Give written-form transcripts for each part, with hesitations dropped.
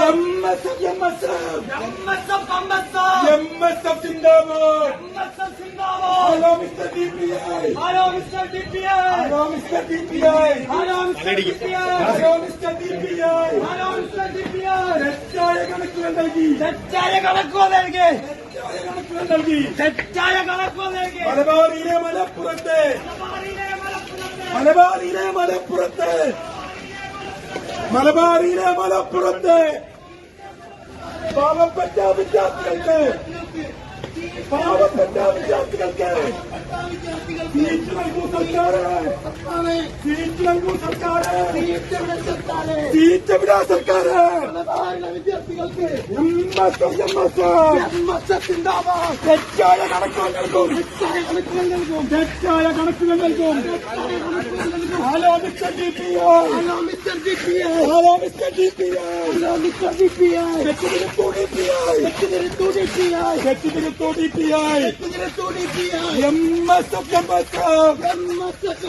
MSF जिंदाबाद। Hello mister DPI। Hello mister DPI। Hello mister DPI। Hello mister DPI। Hello mister DPI। Hello mister DPI। തെറ്റായ കണക്കുകൾ നൽകി. തെറ്റായ കണക്കുകൾ നൽകി. തെറ്റായ കണക്കുകൾ നൽകി. മലബാറിലെ മലപ്പുറത്ത്. മലബാറിലെ മലപ്പുറത്ത്. മലബാറിലെ മലപ്പുറത്ത് പാവപ്പെട്ട വിദ്യാർത്ഥികൾക്ക് സീറ്റ് നൽകൂ സർക്കാർ. സീറ്റ് നൽകൂ സർക്കാർ. സീറ്റ് വിടാ സർക്കാർ. വിദ്യാർത്ഥികൾക്ക് തെറ്റായ കണക്കുകൾ നൽകും. തെറ്റായ കണക്കുകൾ നൽകും. Hello mister DPI. Hello mister DPI. Hello mister DPI. Hello mister DPI. തെറ്റിതിരുത്തു DPI. തെറ്റിതിരുത്തു DPI. തെറ്റിതിരുത്തു DPI. തെറ്റിതിരുത്തു DPI. MSF MSF MSF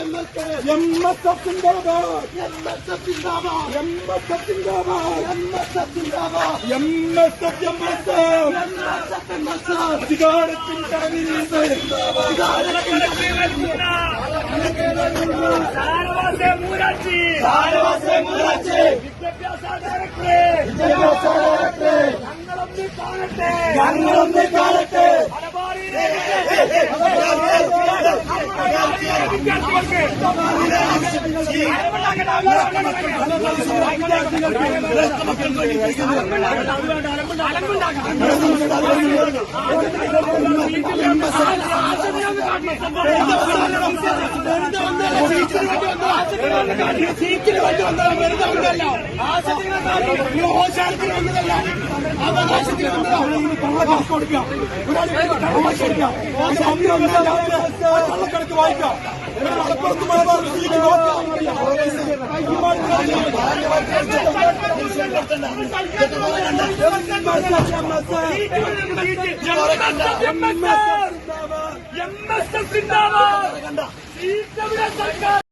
MSF जिंदाबाद. MSF जिंदाबाद. MSF जिंदाबाद. MSF जिंदाबाद. MSF MSF MSF അധികാരത്തിൻ കടലിലേക്ക്. അധികാരത്തിൻ മൂരാച്ചി. വിദ്യാഭ്യാസ ഡയറക്ടറെ. ഞങ്ങളൊന്ന് കാണട്ടെ. വിദ്യാർത്ഥികൾക്ക് സീറ്റിന് വേണ്ടി വന്നതല്ല. വെറുതെ വന്നതല്ല. ആശയത്തിന് വന്നതല്ല. അവകാശത്തിന് വന്നതാണ്. കള്ളക്കണക്ക് കൊടുക്കുക. കള്ളക്കണക്ക് വായിക്കാം. മലപ്പുറത്ത് മലബാർ സീറ്റ് MSF